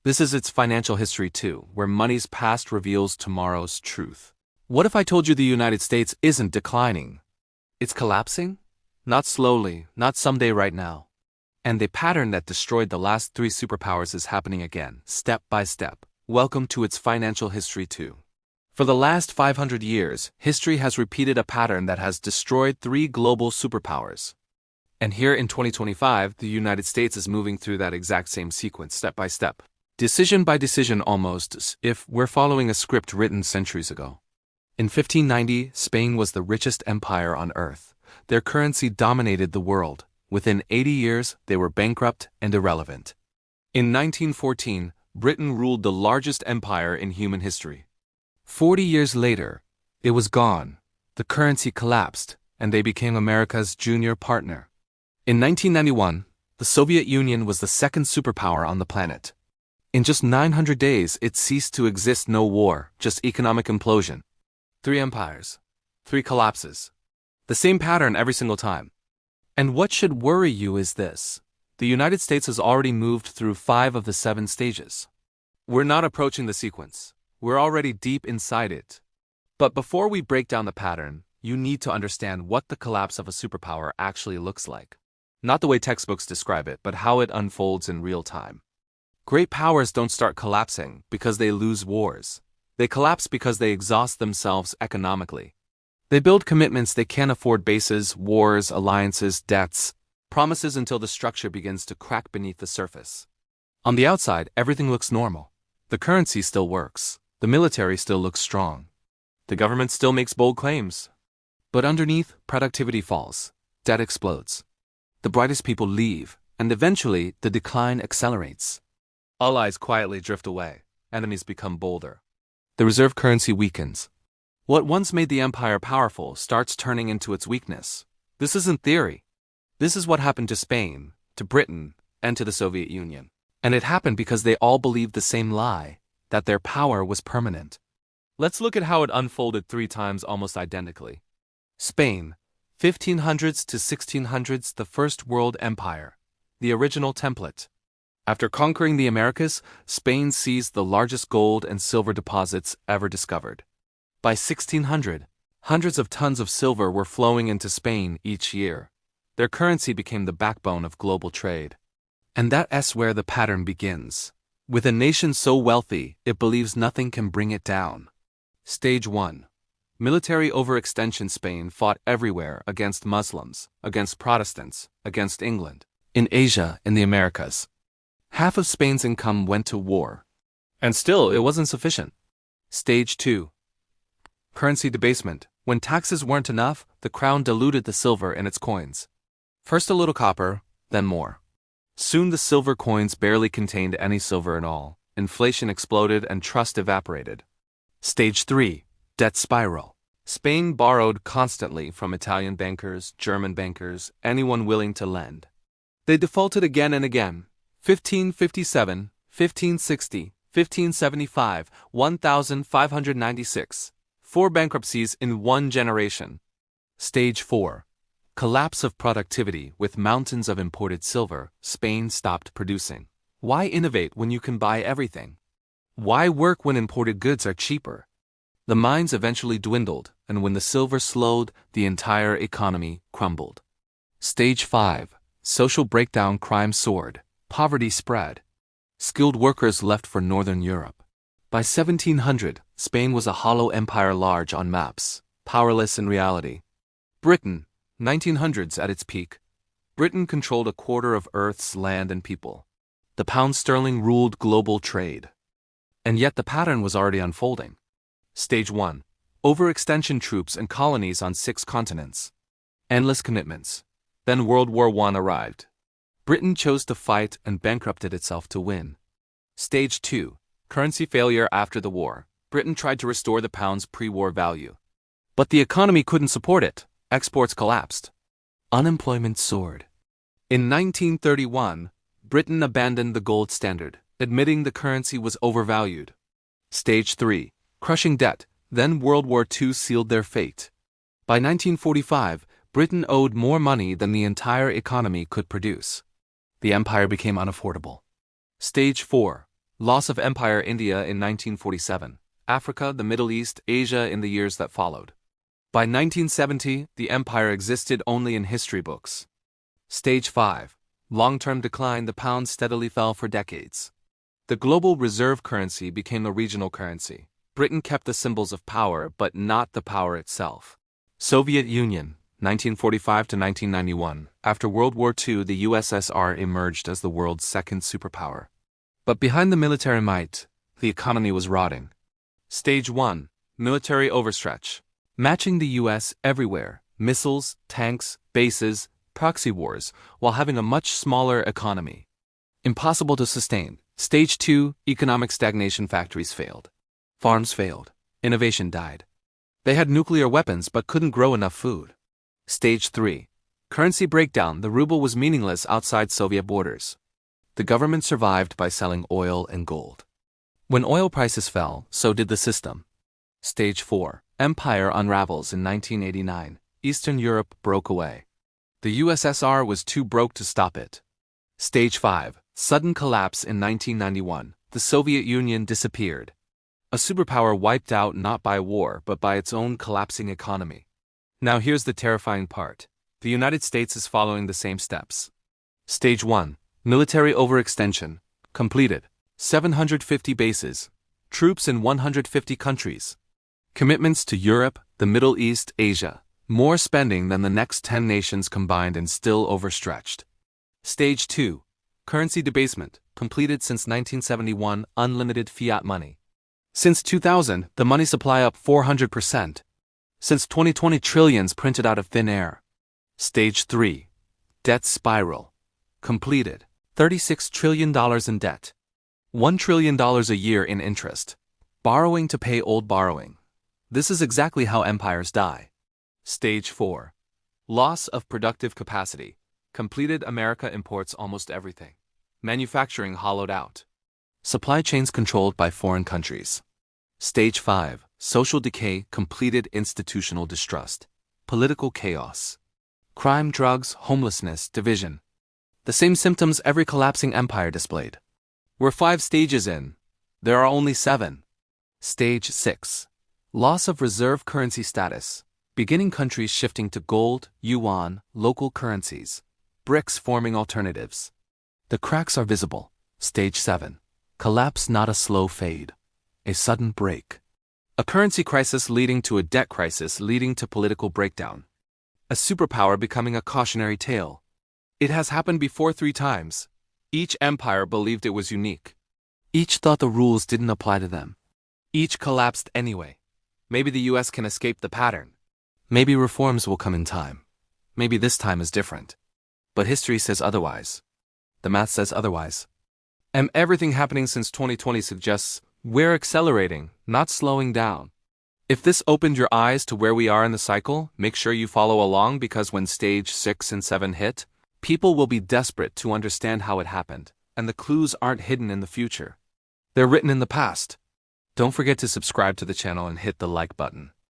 This is its financial history too, where money's past reveals tomorrow's truth. What if I told you the United States isn't declining? It's collapsing? Not slowly, not someday right now. And the pattern that destroyed the last three superpowers is happening again, step by step. Welcome to its financial history too. For the last 500 years, history has repeated a pattern that has destroyed three global superpowers. And here in 2025, the United States is moving through that exact same sequence, step by step. Decision by decision almost, as if we're following a script written centuries ago. In 1590, Spain was the richest empire on earth. Their currency dominated the world. Within 80 years, they were bankrupt and irrelevant. In 1914, Britain ruled the largest empire in human history. 40 years later, it was gone. The currency collapsed, and they became America's junior partner. In 1991, the Soviet Union was the second superpower on the planet. In just 900 days, it ceased to exist. No war, just economic implosion. 3 empires. 3 collapses. The same pattern every single time. And what should worry you is this. The United States has already moved through 5 of the 7 stages. We're not approaching the sequence. We're already deep inside it. But before we break down the pattern, you need to understand what the collapse of a superpower actually looks like. Not the way textbooks describe it, but how it unfolds in real time. Great powers don't start collapsing because they lose wars. They collapse because they exhaust themselves economically. They build commitments they can't afford: bases, wars, alliances, debts, promises until the structure begins to crack beneath the surface. On the outside, everything looks normal. The currency still works. The military still looks strong. The government still makes bold claims. But underneath, productivity falls. Debt explodes. The brightest people leave, and eventually the decline accelerates. Allies quietly drift away. Enemies become bolder. The reserve currency weakens. What once made the empire powerful starts turning into its weakness. This isn't theory. This is what happened to Spain, to Britain, and to the Soviet Union. And it happened because they all believed the same lie, that their power was permanent. Let's look at how it unfolded 3 times almost identically. Spain, 1500s to 1600s, the first world empire, the original template. After conquering the Americas, Spain seized the largest gold and silver deposits ever discovered. By 1600, hundreds of tons of silver were flowing into Spain each year. Their currency became the backbone of global trade. And that's where the pattern begins. With a nation so wealthy, it believes nothing can bring it down. Stage 1. Military overextension. Spain fought everywhere, against Muslims, against Protestants, against England, in Asia, in the Americas. Half of Spain's income went to war. And still, it wasn't sufficient. Stage 2. Currency debasement. When taxes weren't enough, the crown diluted the silver in its coins. First a little copper, then more. Soon the silver coins barely contained any silver at all. Inflation exploded and trust evaporated. Stage 3. Debt spiral. Spain borrowed constantly from Italian bankers, German bankers, anyone willing to lend. They defaulted again and again. 1557, 1560, 1575, 1596. 4 bankruptcies in 1 generation. Stage 4. Collapse of productivity. With mountains of imported silver, Spain stopped producing. Why innovate when you can buy everything? Why work when imported goods are cheaper? The mines eventually dwindled, and when the silver slowed, the entire economy crumbled. Stage 5. Social breakdown. Crime soared. Poverty spread. Skilled workers left for Northern Europe. By 1700, Spain was a hollow empire, large on maps, powerless in reality. Britain, 1900s at its peak. Britain controlled a quarter of Earth's land and people. The pound sterling ruled global trade. And yet the pattern was already unfolding. Stage 1. Overextension. Troops and colonies on 6 continents. Endless commitments. Then World War I arrived. Britain chose to fight and bankrupted itself to win. Stage 2. Currency failure. After the war, Britain tried to restore the pound's pre-war value. But the economy couldn't support it. Exports collapsed. Unemployment soared. In 1931, Britain abandoned the gold standard, admitting the currency was overvalued. Stage 3. Crushing debt. Then World War II sealed their fate. By 1945, Britain owed more money than the entire economy could produce. The empire became unaffordable. Stage 4. Loss of Empire India in 1947. Africa, the Middle East, Asia in the years that followed. By 1970, the empire existed only in history books. Stage 5. Long-term decline. The pound steadily fell for decades. The global reserve currency became a regional currency. Britain kept the symbols of power, but not the power itself. Soviet Union, 1945 to 1991. After World War II, the USSR emerged as the world's second superpower. But behind the military might, the economy was rotting. Stage 1. Military overstretch. Matching the US everywhere, missiles, tanks, bases, proxy wars, while having a much smaller economy. Impossible to sustain. Stage 2. Economic stagnation. Factories failed. Farms failed. Innovation died. They had nuclear weapons but couldn't grow enough food. Stage 3. Currency breakdown. The ruble was meaningless outside Soviet borders. The government survived by selling oil and gold. When oil prices fell, so did the system. Stage 4. Empire unravels in 1989. Eastern Europe broke away. The USSR was too broke to stop it. Stage 5. Sudden collapse in 1991. The Soviet Union disappeared. A superpower wiped out not by war but by its own collapsing economy. Now here's the terrifying part. The United States is following the same steps. Stage 1. Military overextension. Completed. 750 bases. Troops in 150 countries. Commitments to Europe, the Middle East, Asia. More spending than the next 10 nations combined and still overstretched. Stage 2. Currency debasement. Completed since 1971. Unlimited fiat money. Since 2000, the money supply up 400%. Since 2020, trillions printed out of thin air. Stage 3. Debt spiral. Completed. $36 trillion in debt. $1 trillion a year in interest. Borrowing to pay old borrowing. This is exactly how empires die. Stage 4. Loss of productive capacity. Completed. America imports almost everything. Manufacturing hollowed out. Supply chains controlled by foreign countries. Stage 5. Social decay. Completed. Institutional distrust. Political chaos. Crime, drugs, homelessness, division. The same symptoms every collapsing empire displayed. We're 5 stages in. There are only 7. Stage 6. Loss of reserve currency status. Beginning countries shifting to gold, yuan, local currencies. BRICS forming alternatives. The cracks are visible. Stage 7. Collapse, not a slow fade. A sudden break. A currency crisis leading to a debt crisis leading to political breakdown. A superpower becoming a cautionary tale. It has happened before 3 times. Each empire believed it was unique. Each thought the rules didn't apply to them. Each collapsed anyway. Maybe the US can escape the pattern. Maybe reforms will come in time. Maybe this time is different. But history says otherwise. The math says otherwise. And everything happening since 2020 suggests we're accelerating, not slowing down. If this opened your eyes to where we are in the cycle, make sure you follow along, because when stage 6 and 7 hit, people will be desperate to understand how it happened, and the clues aren't hidden in the future. They're written in the past. Don't forget to subscribe to the channel and hit the like button.